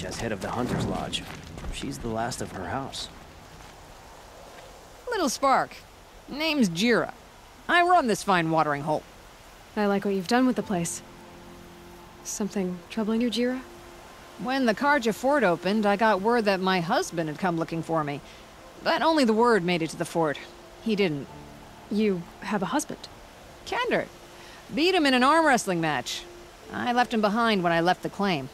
As head of the Hunter's Lodge. She's the last of her house. Little Spark. Name's Jira. I run this fine watering hole. I like what you've done with the place. Something troubling you, Jira? When the Karja fort opened, I got word that my husband had come looking for me. But only the word made it to the fort. He didn't. You have a husband? Kender. Beat him in an arm wrestling match. I left him behind when I left the claim.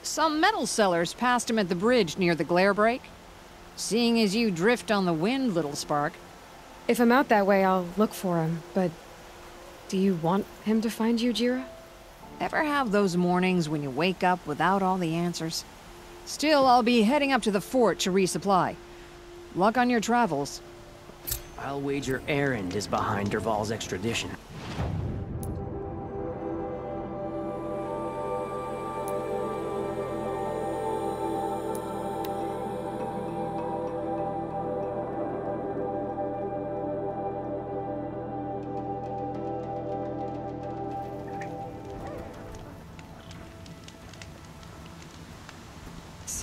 Some metal sellers passed him at the bridge near the glare break. Seeing as you drift on the wind, Little Spark. If I'm out that way, I'll look for him, but... do you want him to find you, Jira? Ever have those mornings when you wake up without all the answers? Still, I'll be heading up to the fort to resupply. Luck on your travels. I'll wager Erend is behind Dervahl's extradition.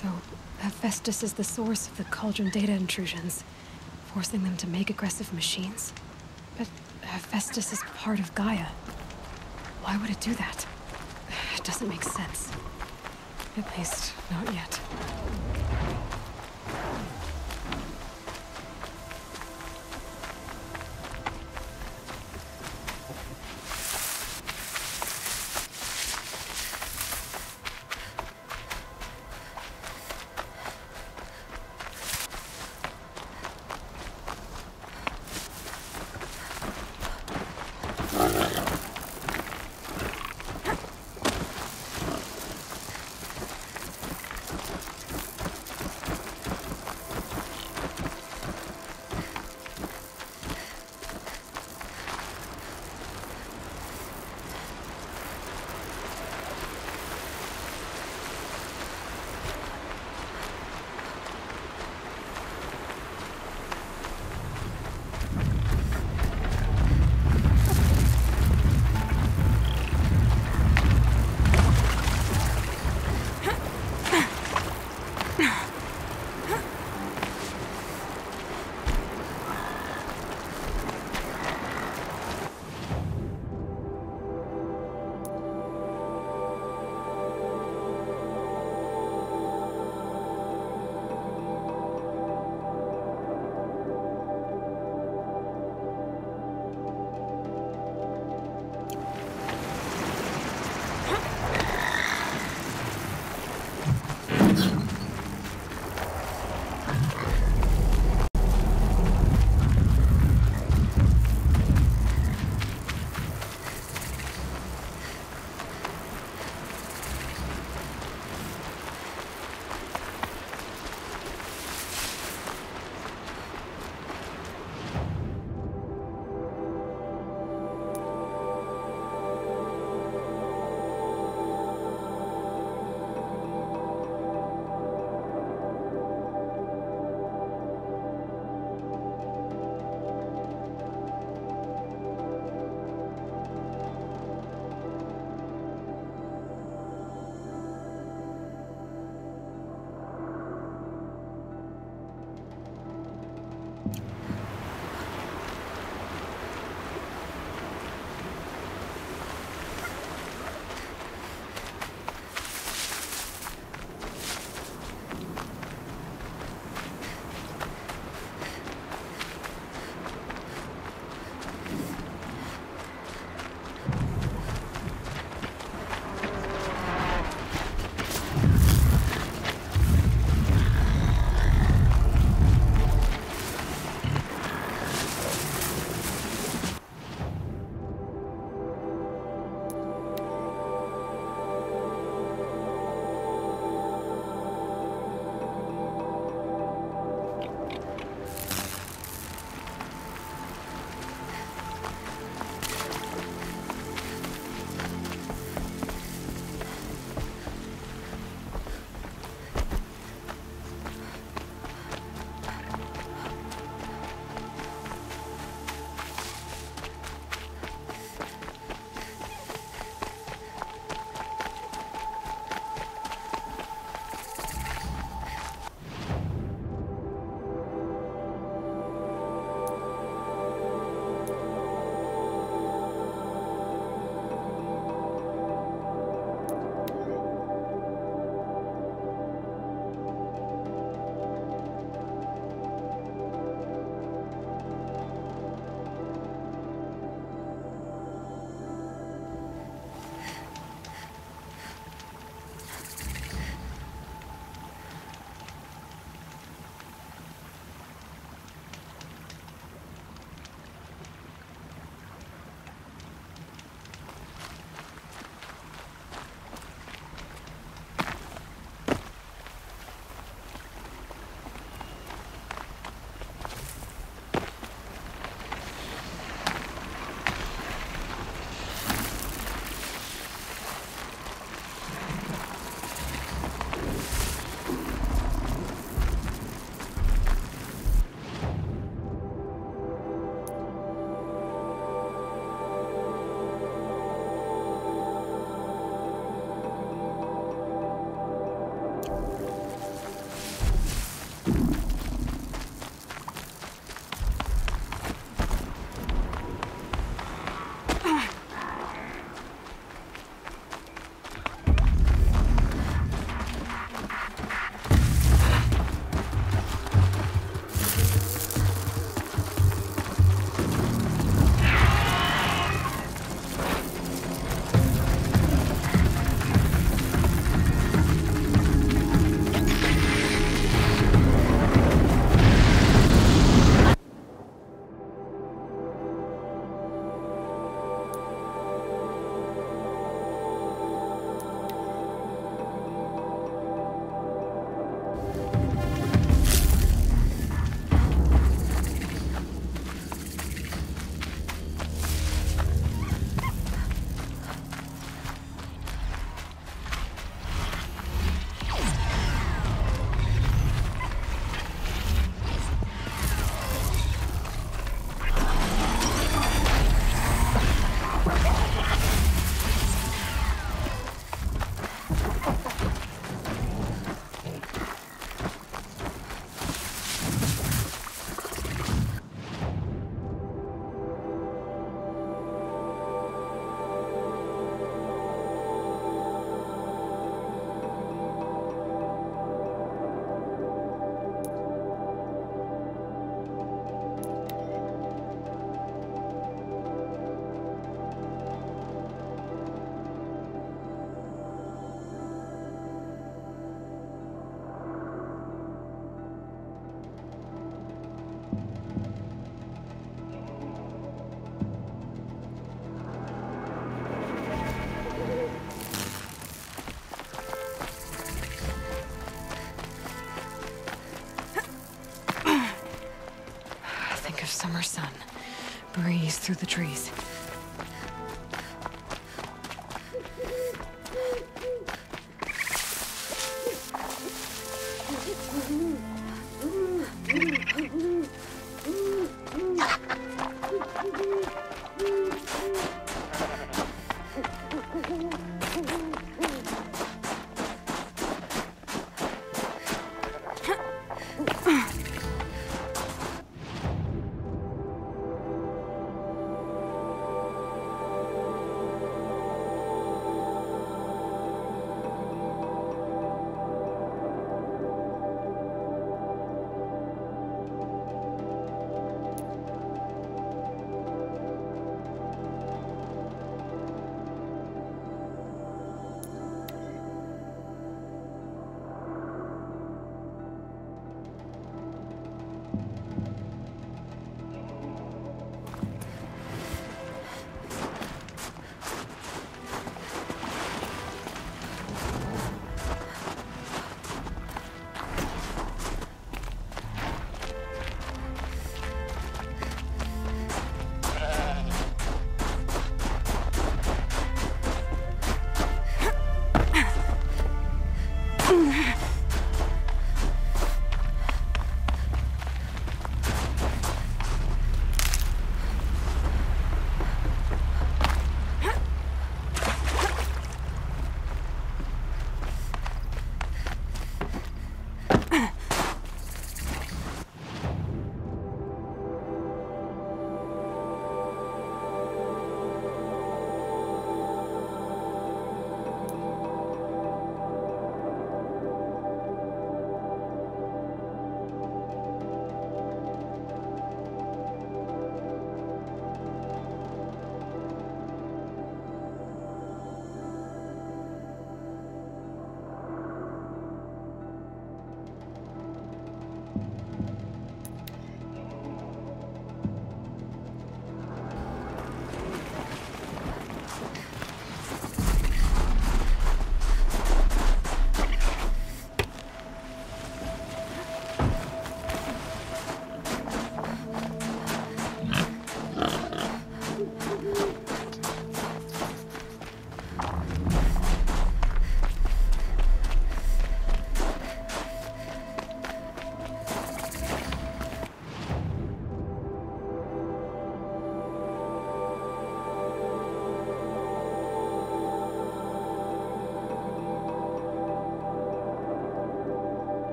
So, Hephaestus is the source of the Cauldron data intrusions, forcing them to make aggressive machines. But Hephaestus is part of Gaia. Why would it do that? It doesn't make sense. At least, not yet. Summer sun. Breeze through the trees.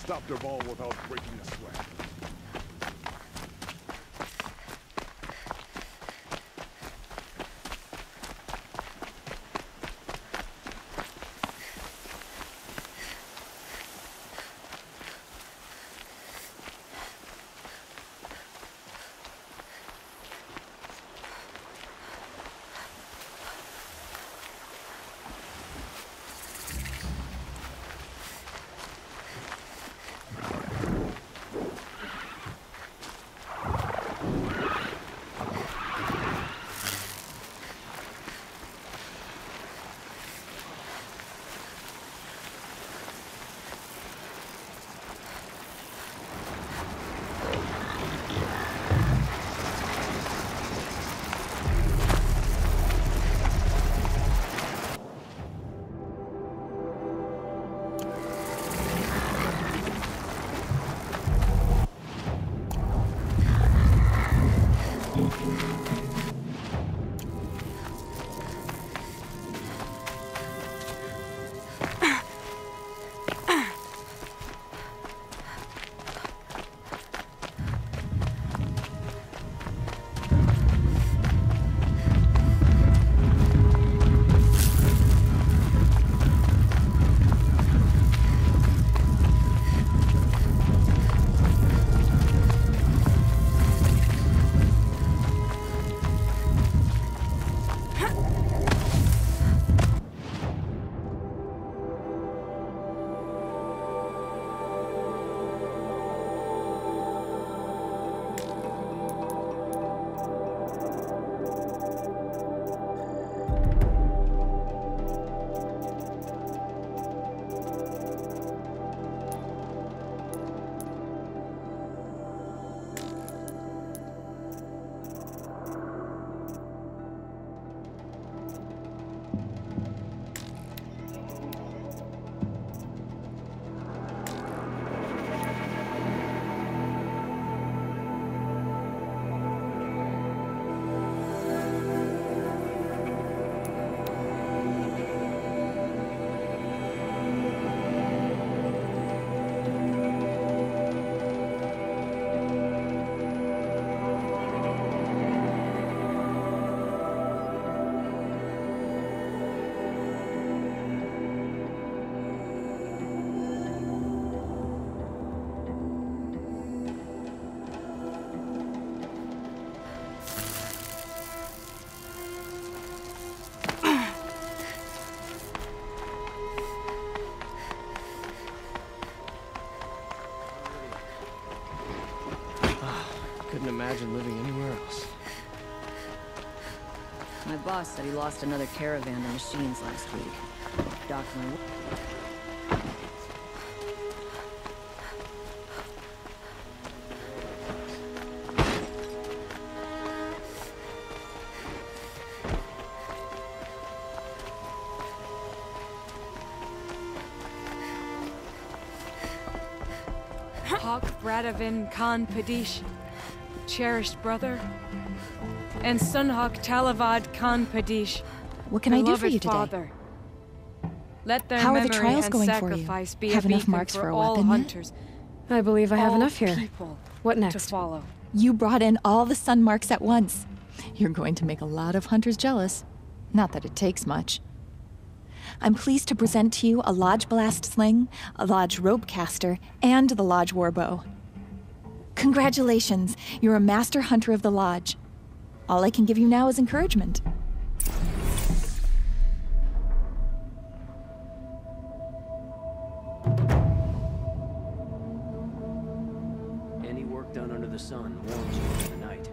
stop their ball without breaking a sweat. Couldn't imagine living anywhere else. My boss said he lost another caravan to machines last week. Docked my... Hawk Bradavin Khan Padish, cherished brother, and Sunhawk Talavad Khan Padish, What can I do for you today? father. Let their How are the memory trials and going for you? sacrifice be Have a enough beacon marks for a all weapon yet? hunters, I believe I have all enough here. people What to next? follow. You brought in all the sun marks at once. You're going to make a lot of hunters jealous. Not that it takes much. I'm pleased to present to you a Lodge Blast Sling, a Lodge Rope Caster, and the Lodge Warbow. Congratulations, you're a master hunter of the Lodge. All I can give you now is encouragement. Any work done under the sun warms you for the night.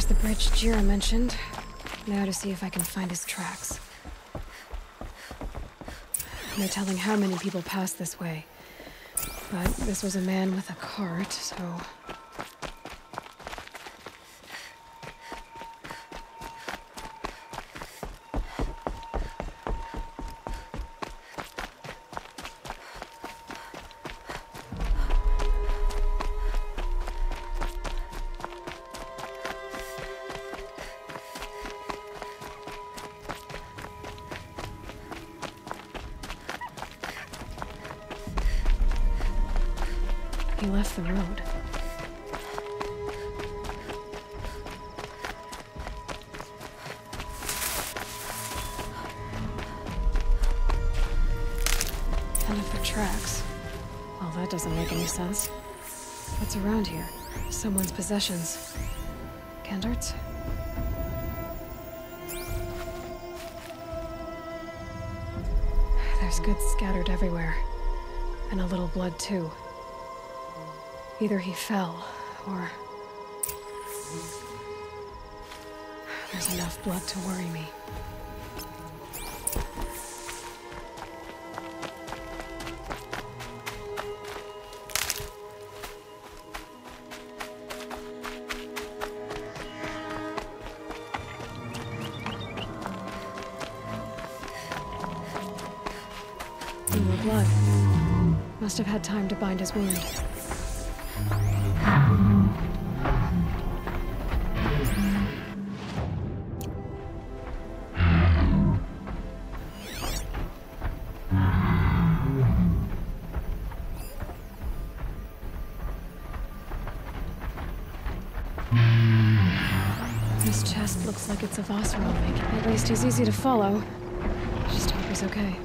There's the bridge Jira mentioned. Now to see if I can find his tracks. No telling how many people passed this way. But this was a man with a cart, so... He left the road. None of the tracks. Well, that doesn't make any sense. What's around here? Someone's possessions. Kendart's? There's goods scattered everywhere. And a little blood, too. Either he fell, or... There's enough blood to worry me. More blood. Must have had time to bind his wound. This chest looks like it's a Vossar will make. At least he's easy to follow. Just hope he's okay.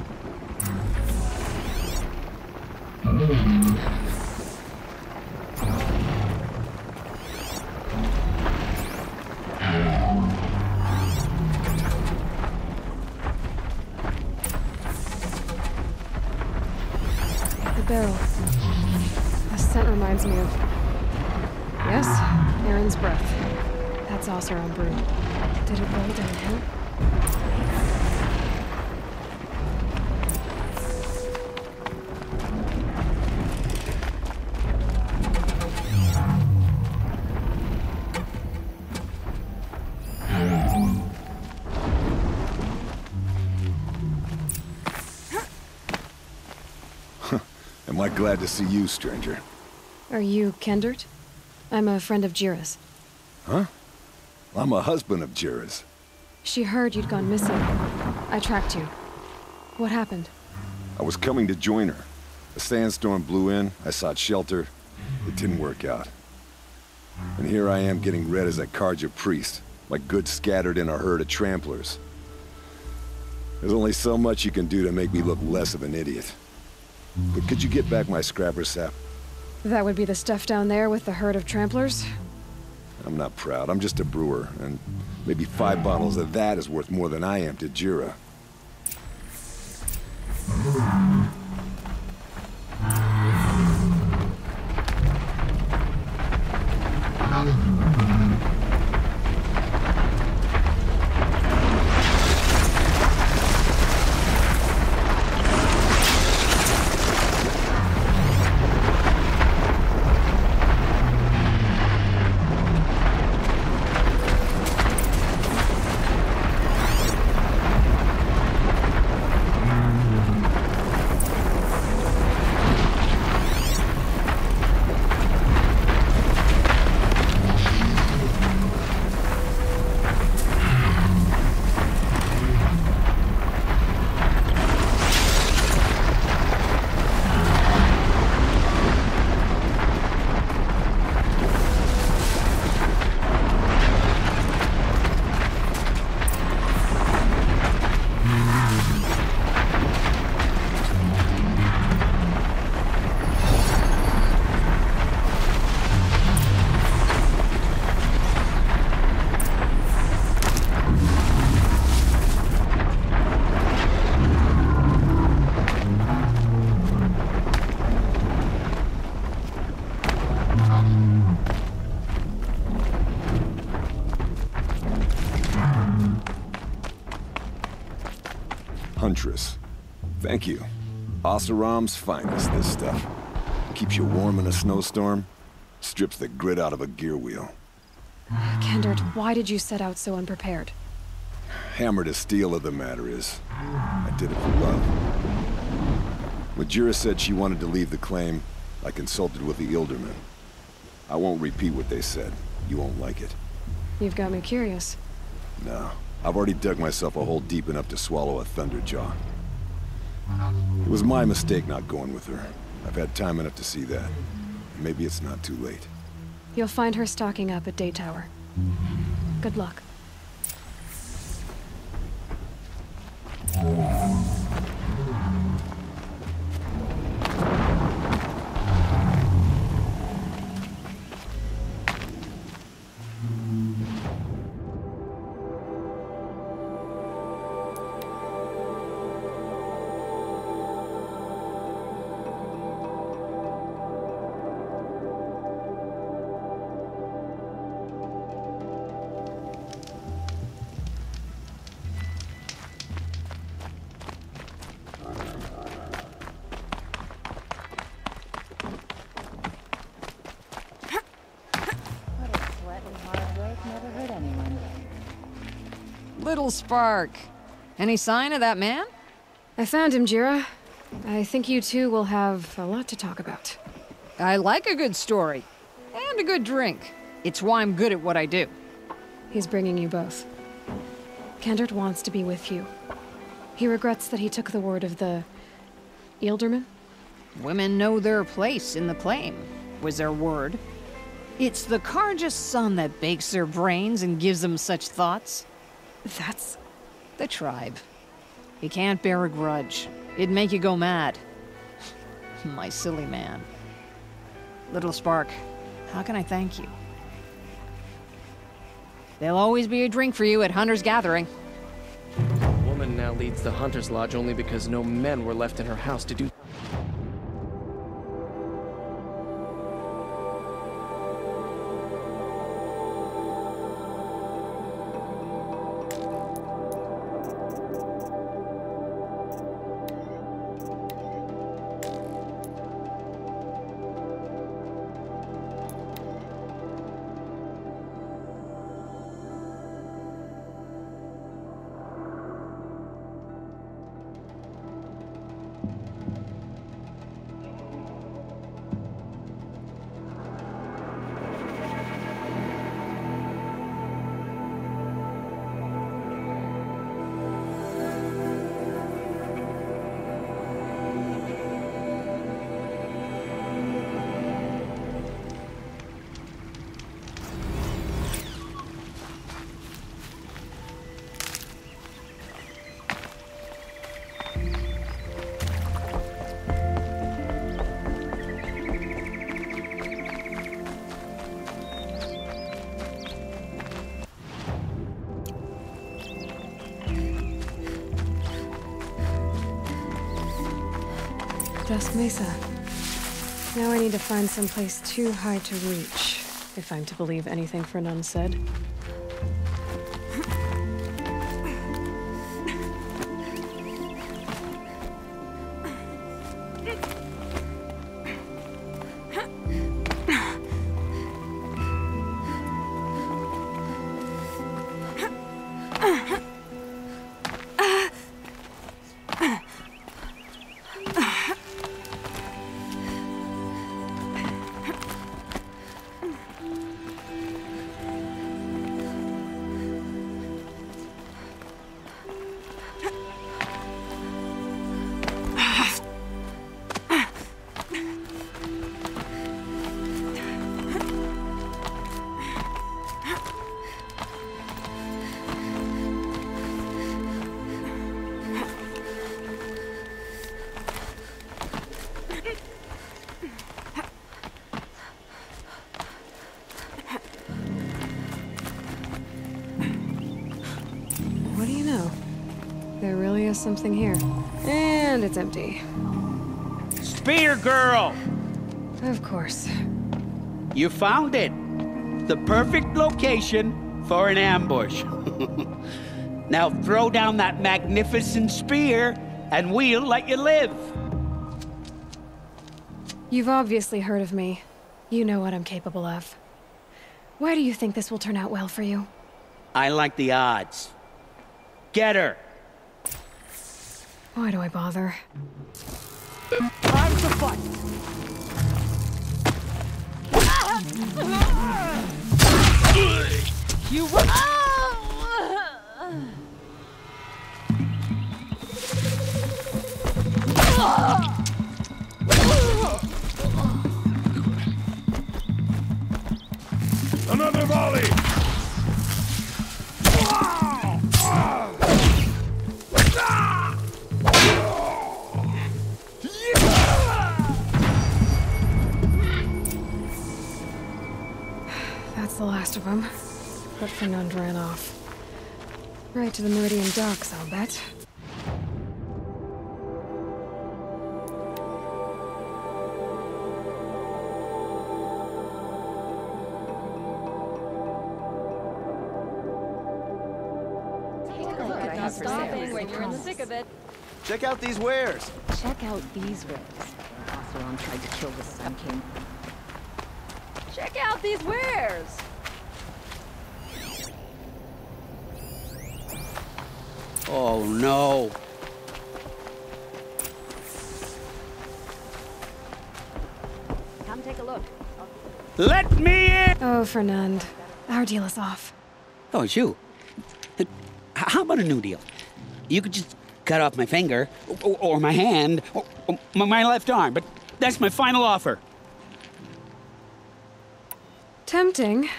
The barrel. The scent reminds me of... Yes, Aaron's breath. That's also on brew. Did it roll downhill? Am I glad to see you, stranger? Are you Kendart? I'm a friend of Jira's. Huh? I'm a husband of Jira's. She heard you'd gone missing. I tracked you. What happened? I was coming to join her. A sandstorm blew in, I sought shelter. It didn't work out. And here I am getting read as a Karja priest, my goods scattered in a herd of tramplers. There's only so much you can do to make me look less of an idiot. But could you get back my scrapper sap? That would be the stuff down there with the herd of tramplers? I'm not proud, I'm just a brewer, and maybe 5 bottles of that is worth more than I am to Jira. Huntress. Thank you. Oseram's finest, this stuff. Keeps you warm in a snowstorm, strips the grit out of a gear wheel. Kendert, why did you set out so unprepared? Hammer to steel of the matter is, I did it for love. When Jira said she wanted to leave the claim, I consulted with the Ilderman. I won't repeat what they said. You won't like it. You've got me curious. No, I've already dug myself a hole deep enough to swallow a thunderjaw. It was my mistake not going with her. I've had time enough to see that. Maybe it's not too late. You'll find her stocking up at Day Tower. Good luck. Little Spark. Any sign of that man? I found him, Jira. I think you two will have a lot to talk about. I like a good story. And a good drink. It's why I'm good at what I do. He's bringing you both. Kendert wants to be with you. He regrets that he took the word of the... Ilderman? Women know their place in the claim, was their word. It's the Carja's son that bakes their brains and gives them such thoughts. That's... the tribe. He can't bear a grudge. It'd make you go mad. My silly man. Little Spark, how can I thank you? There'll always be a drink for you at Hunter's Gathering. A woman now leads the Hunter's Lodge only because no men were left in her house to do... Dusk Mesa. Now I need to find someplace too high to reach, if I'm to believe anything Fernan said. What do you know? There really is something here. And it's empty. Spear girl! Of course. You found it. The perfect location for an ambush. Now throw down that magnificent spear, and we'll let you live. You've obviously heard of me. You know what I'm capable of. Why do you think this will turn out well for you? I like the odds. Get her! Why do I bother? Time to fight! You were. Another volley! That's the last of them. But Fernand ran off. Right to the Meridian docks, I'll bet. Stopping when you're in the thick of it. Check out these wares. Check out these wares. Oseram tried to kill the Sun King. Check out these wares! Oh no! Come take a look. Let me in! Oh, Fernand. Our deal is off. Oh, it's you. How about a new deal? You could just cut off my finger, or my hand, or my left arm, but that's my final offer. Tempting,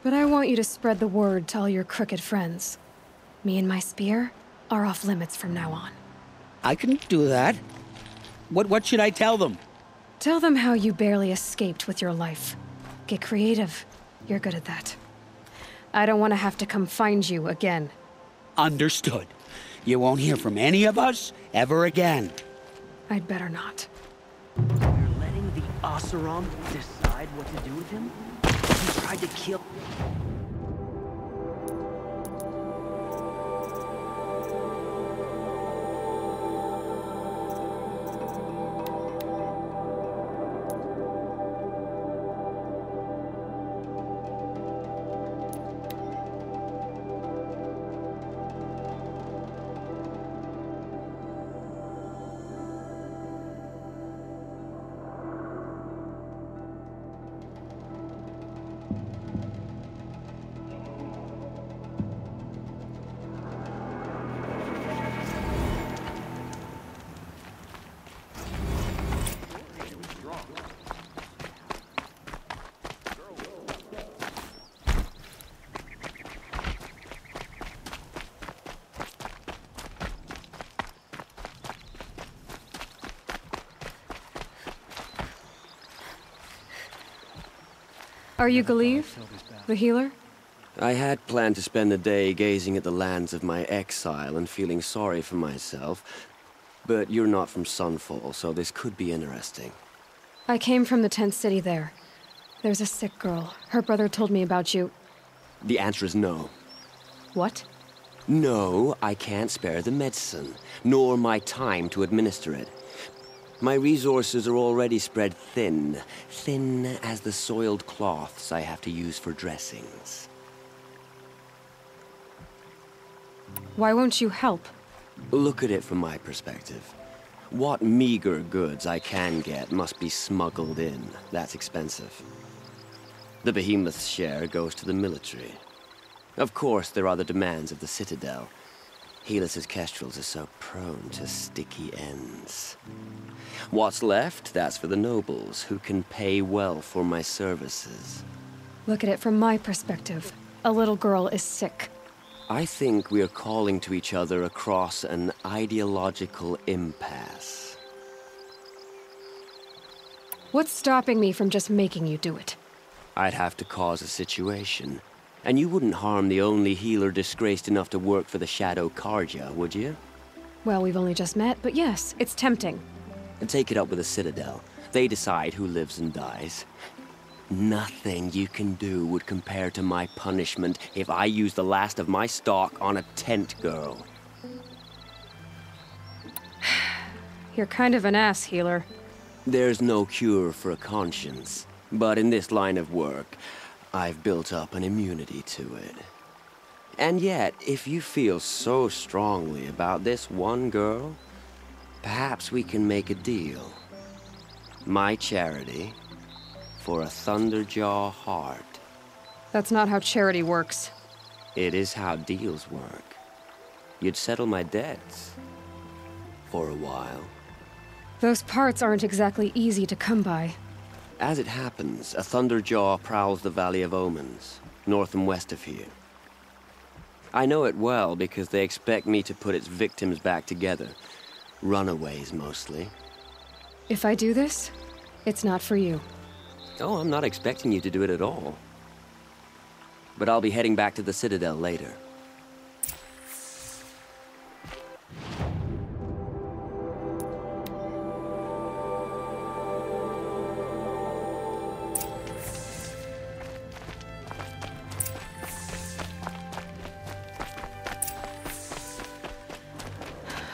but I want you to spread the word to all your crooked friends. Me and my spear are off limits from now on. I can do that. What should I tell them? Tell them how you barely escaped with your life. Get creative. You're good at that. I don't want to have to come find you again. Understood. You won't hear from any of us ever again. I'd better not. You're letting the Oseram decide what to do with him? He tried to kill... Are you Galeev? The healer? I had planned to spend the day gazing at the lands of my exile and feeling sorry for myself. But you're not from Sunfall, so this could be interesting. I came from the tent city there. There's a sick girl. Her brother told me about you. The answer is no. What? No, I can't spare the medicine, nor my time to administer it. My resources are already spread thin, thin as the soiled cloths I have to use for dressings. Why won't you help? Look at it from my perspective. What meager goods I can get must be smuggled in. That's expensive. The behemoth's share goes to the military. Of course, there are the demands of the Citadel. Helis's kestrels are so prone to sticky ends. What's left, that's for the nobles, who can pay well for my services. Look at it from my perspective. A little girl is sick. I think we're calling to each other across an ideological impasse. What's stopping me from just making you do it? I'd have to cause a situation. And you wouldn't harm the only healer disgraced enough to work for the Shadow Carja, would you? Well, we've only just met, but yes, it's tempting. And take it up with the Citadel. They decide who lives and dies. Nothing you can do would compare to my punishment if I used the last of my stock on a tent girl. You're kind of an ass, healer. There's no cure for a conscience, but in this line of work, I've built up an immunity to it. And yet, if you feel so strongly about this one girl, perhaps we can make a deal. My charity for a Thunderjaw heart. That's not how charity works. It is how deals work. You'd settle my debts. For a while. Those parts aren't exactly easy to come by. As it happens, a Thunderjaw prowls the Valley of Omens, north and west of here. I know it well because they expect me to put its victims back together. Runaways, mostly. If I do this, it's not for you. Oh, I'm not expecting you to do it at all. But I'll be heading back to the Citadel later.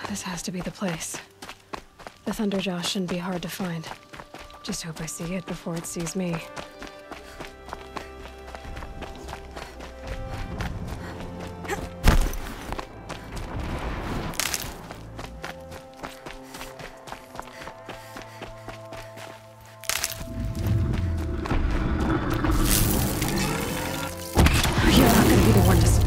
This has to be the place. The Thunderjaw shouldn't be hard to find. Just hope I see it before it sees me. You're not gonna be the one to...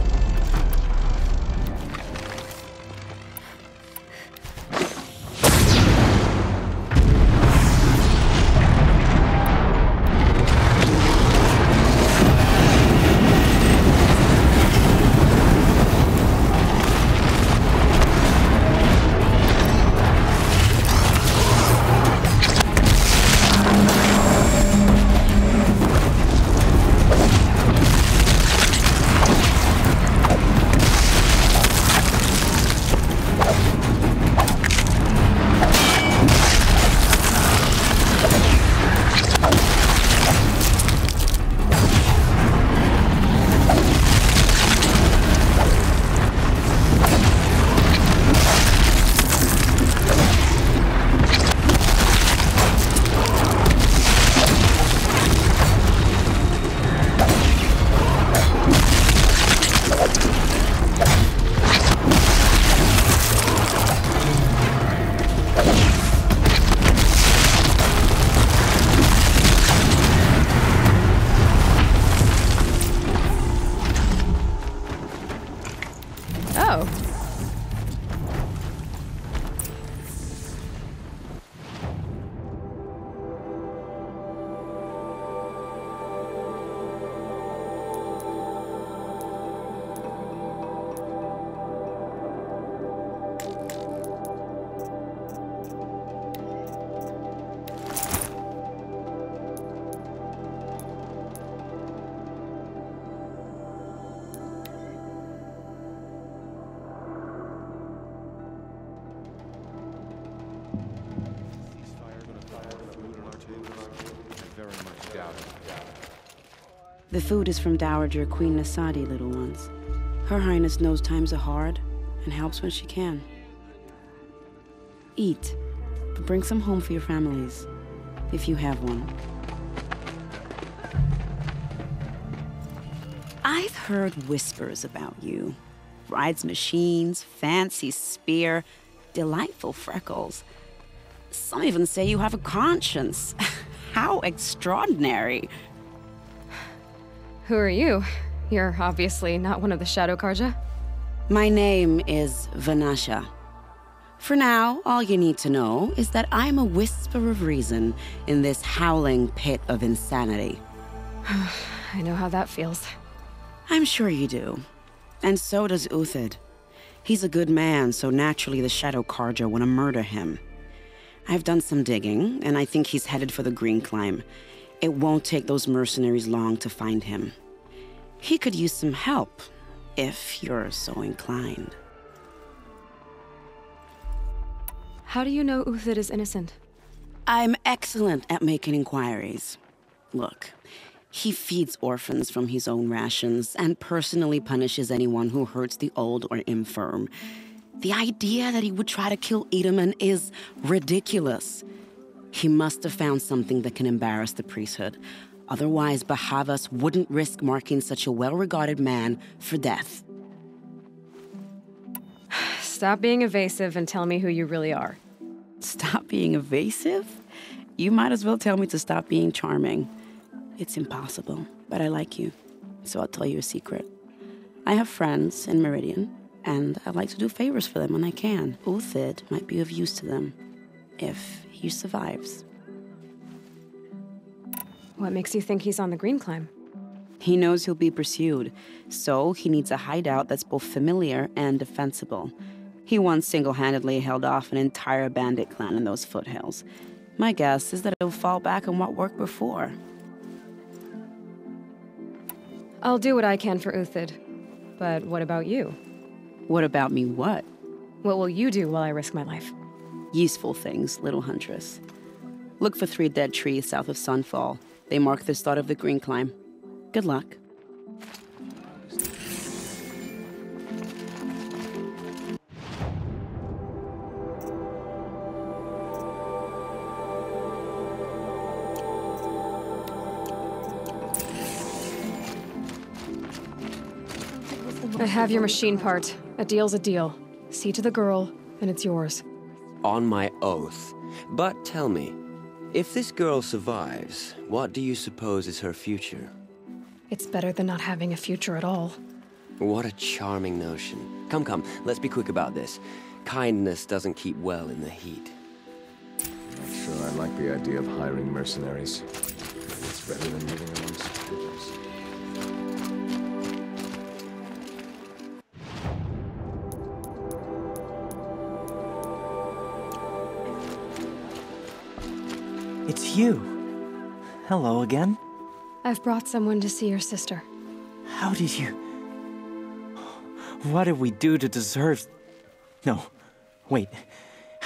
The food is from Dowager Queen Nasadi, little ones. Her Highness knows times are hard and helps when she can. Eat, but bring some home for your families, if you have one. I've heard whispers about you. Rides machines, fancy spear, delightful freckles. Some even say you have a conscience. How extraordinary. Who are you? You're obviously not one of the Shadow Karja. My name is Vanasha. For now, all you need to know is that I'm a whisper of reason in this howling pit of insanity. I know how that feels. I'm sure you do. And so does Uthid. He's a good man, so naturally the Shadow Karja want to murder him. I've done some digging, and I think he's headed for the Green Climb. It won't take those mercenaries long to find him. He could use some help, if you're so inclined. How do you know Uthid is innocent? I'm excellent at making inquiries. Look, he feeds orphans from his own rations and personally punishes anyone who hurts the old or infirm. The idea that he would try to kill Edelman is ridiculous. He must have found something that can embarrass the priesthood. Otherwise, Bahavas wouldn't risk marking such a well-regarded man for death. Stop being evasive and tell me who you really are. Stop being evasive? You might as well tell me to stop being charming. It's impossible, but I like you, so I'll tell you a secret. I have friends in Meridian, and I like to do favors for them when I can. Uthid might be of use to them, if he survives. What makes you think he's on the Green Climb? He knows he'll be pursued, so he needs a hideout that's both familiar and defensible. He once single-handedly held off an entire bandit clan in those foothills. My guess is that he'll fall back on what worked before. I'll do what I can for Uthid. But what about you? What about me what? What will you do while I risk my life? Useful things, little huntress. Look for 3 dead trees south of Sunfall. They mark the start of the Green Climb. Good luck. I have your machine part. A deal's a deal. See to the girl, and it's yours. On my oath. But tell me, if this girl survives, what do you suppose is her future? It's better than not having a future at all. What a charming notion. Come, let's be quick about this. Kindness doesn't keep well in the heat. Not sure I like the idea of hiring mercenaries. It's better than living amongst strangers. It's you. Hello again. I've brought someone to see your sister. How did you... What did we do to deserve... No, wait.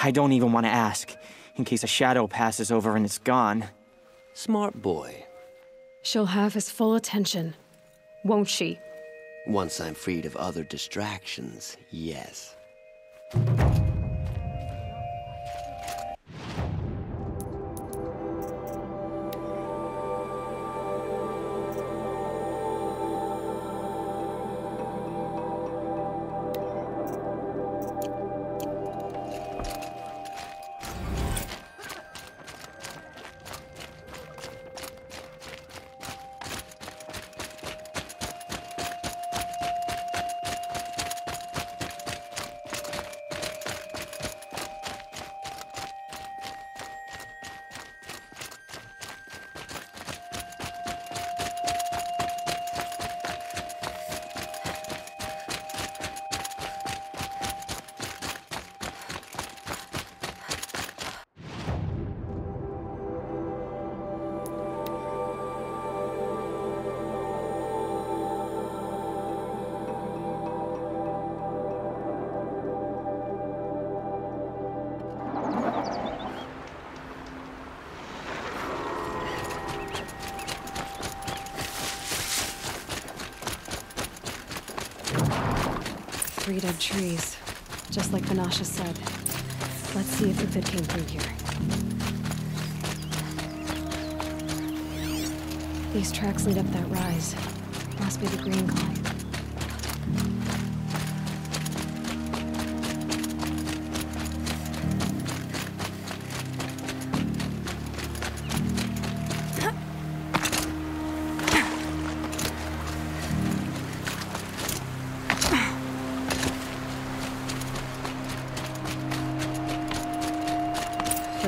I don't even want to ask, in case a shadow passes over and it's gone. Smart boy. She'll have his full attention, won't she? Once I'm freed of other distractions, yes. Dead trees, just like Vanasha said. Let's see if Uthid came through here. These tracks lead up that rise. Must be the Green Climb.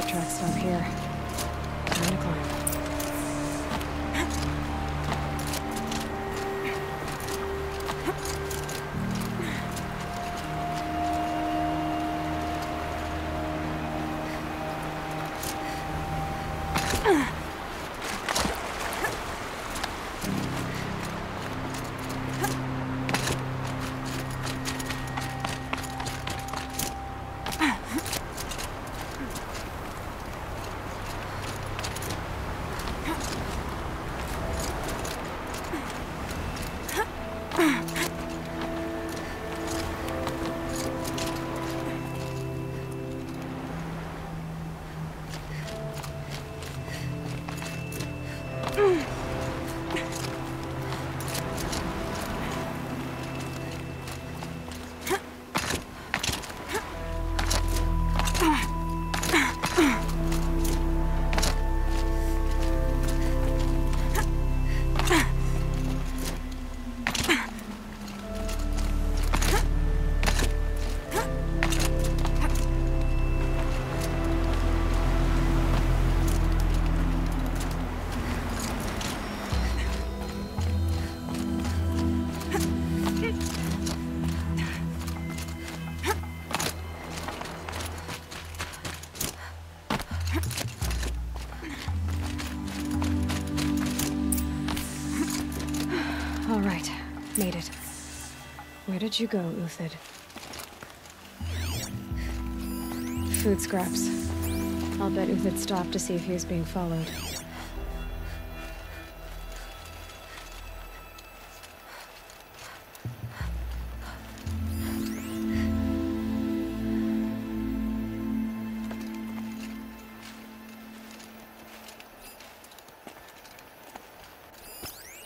Tracks stop here. Time to climb. it. Where did you go, Uthid? Food scraps. I'll bet Uthid stopped to see if he was being followed.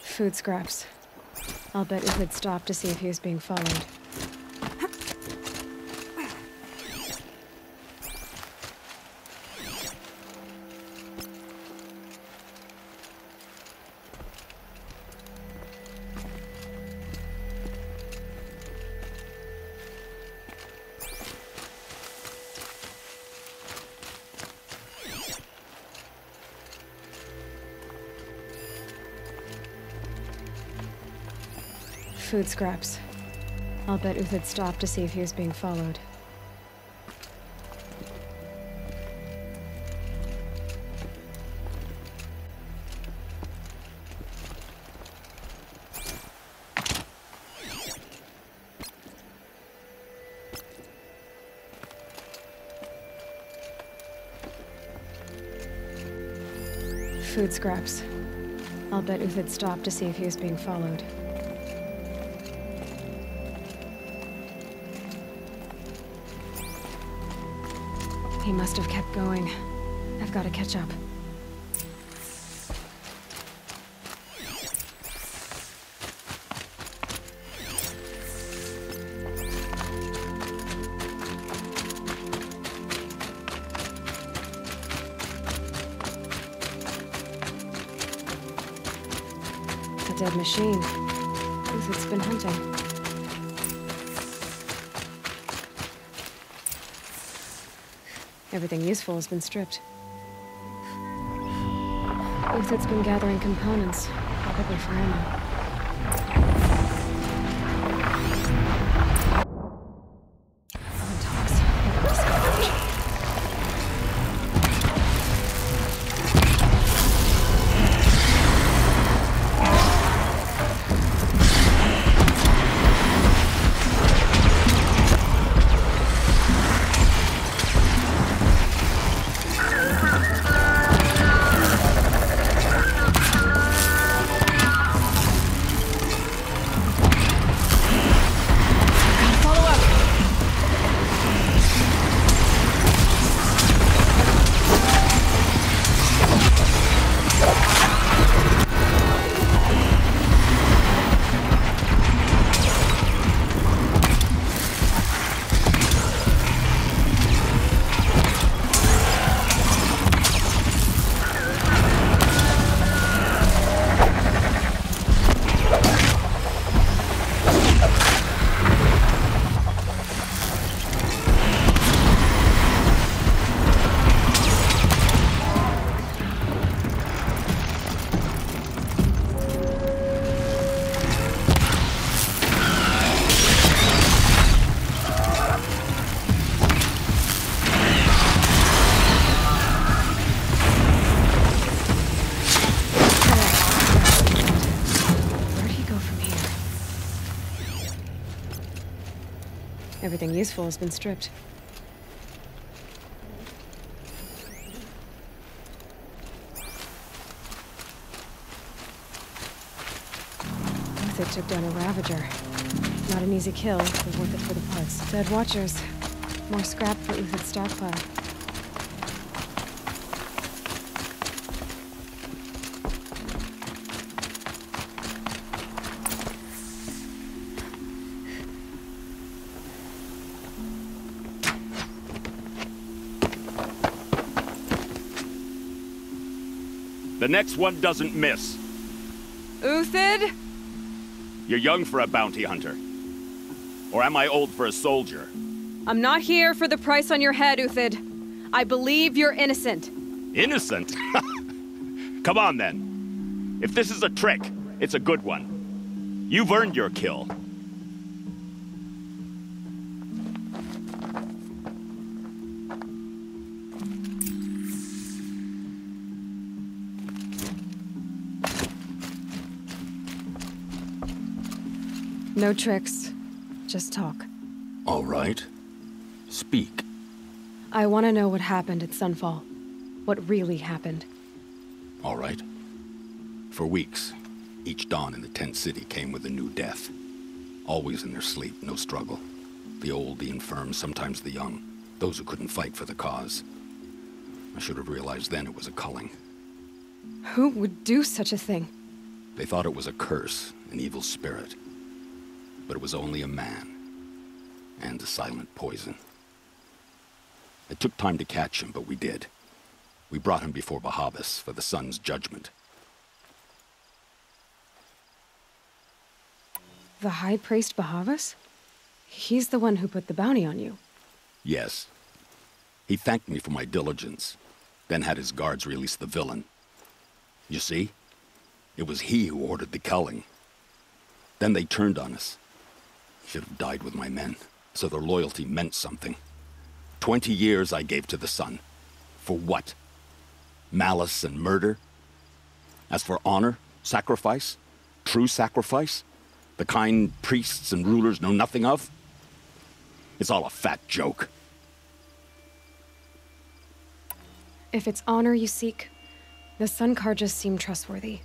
Food scraps. I'll bet Uthid stopped to see if he was being followed. Food scraps. I'll bet Uthid stopped to see if he was being followed. Food scraps. I'll bet Uthid stopped to see if he was being followed. He must have kept going. I've got to catch up. A dead machine. Uthid's been hunting. Everything useful has been stripped. Uthid's been gathering components, probably for ammo. Everything useful has been stripped. Uthid took down a Ravager. Not an easy kill, but worth it for the parts. Dead Watchers. More scrap for Uthid's stockpile. The next one doesn't miss. Uthid? You're young for a bounty hunter. Or am I old for a soldier? I'm not here for the price on your head, Uthid. I believe you're innocent. Innocent? Come on, then. If this is a trick, it's a good one. You've earned your kill. No tricks. Just talk. All right. Speak. I want to know what happened at Sunfall. What really happened. All right. For weeks, each dawn in the tent city came with a new death. Always in their sleep, no struggle. The old, the infirm, sometimes the young. Those who couldn't fight for the cause. I should have realized then it was a culling. Who would do such a thing? They thought it was a curse, an evil spirit. But it was only a man. And a silent poison. It took time to catch him, but we did. We brought him before Bahavas for the sun's judgment. The High Priest Bahavas? He's the one who put the bounty on you. Yes. He thanked me for my diligence, then had his guards release the villain. You see? It was he who ordered the culling. Then they turned on us. Should have died with my men, so their loyalty meant something. 20 years I gave to the sun. For what? Malice and murder? As for honor, sacrifice, true sacrifice, the kind priests and rulers know nothing of? It's all a fat joke. If it's honor you seek, the Sun Karjas seem trustworthy.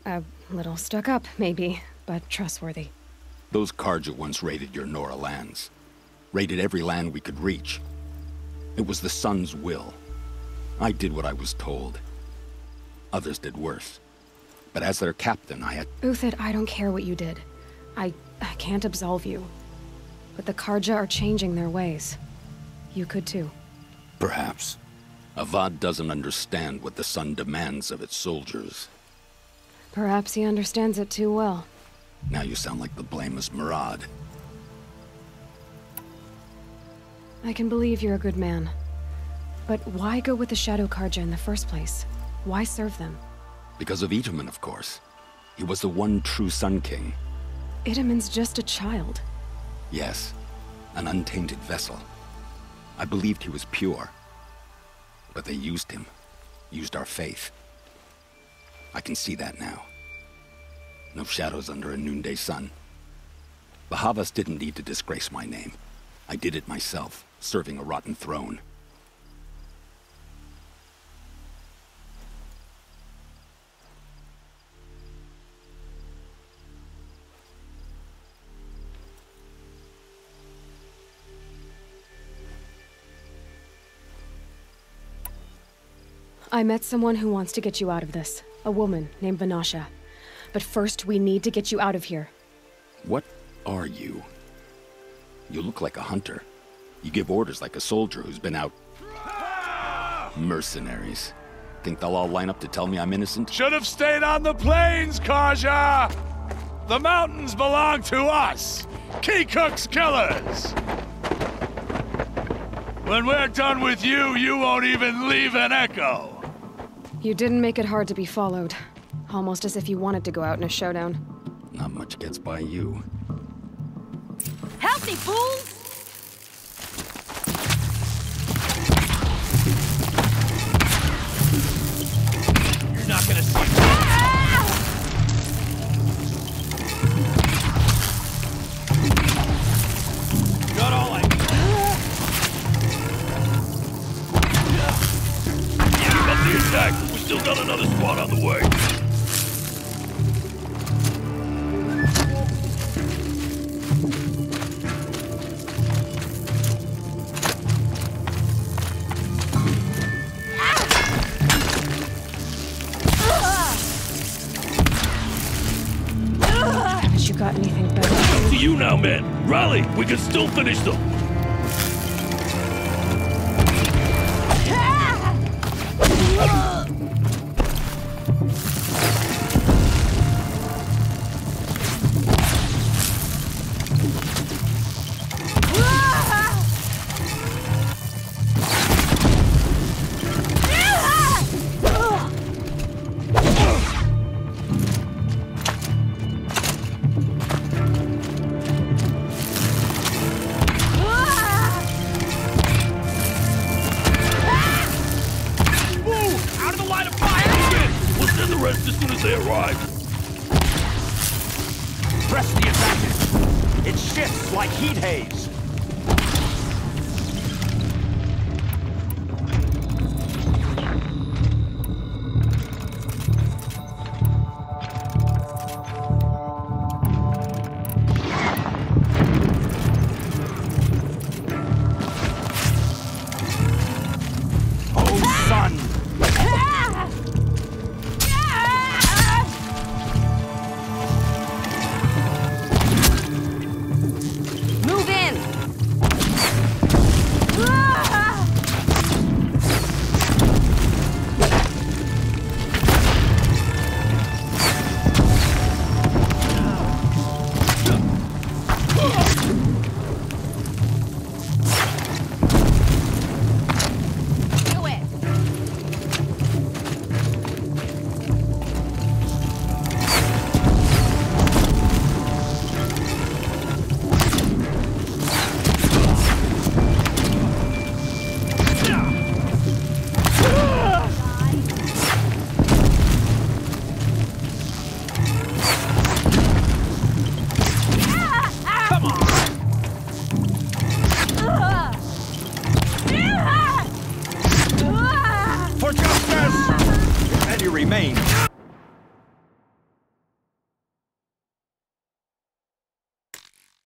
A little stuck up, maybe, but trustworthy. Those Karja once raided your Nora lands. Raided every land we could reach. It was the Sun's will. I did what I was told. Others did worse. But as their captain, I had... Uthid, I don't care what you did. I can't absolve you. But the Karja are changing their ways. You could too. Perhaps. Avad doesn't understand what the Sun demands of its soldiers. Perhaps he understands it too well. Now you sound like the blameless Murad. I can believe you're a good man. But why go with the Shadow Karja in the first place? Why serve them? Because of Itaman, of course. He was the one true Sun King. Itaman's just a child. Yes, an untainted vessel. I believed he was pure. But they used him. Used our faith. I can see that now. No shadows under a noonday sun. Bahavas didn't need to disgrace my name. I did it myself, serving a rotten throne. I met someone who wants to get you out of this. A woman named Vanasha. But first, we need to get you out of here. What are you? You look like a hunter. You give orders like a soldier who's been out... Mercenaries. Think they'll all line up to tell me I'm innocent? Should have stayed on the plains, Karja! The mountains belong to us! Keycook's killers! When we're done with you, you won't even leave an echo! You didn't make it hard to be followed. Almost as if you wanted to go out in a showdown. Not much gets by you. Help me, fools! You're not gonna see me. Got all I... Keep up the attack! We still got another squad on the way! Haven't you got anything better? Up to you now, men! Rally! We can still finish them! It shifts like heat haze. For justice! If any remain,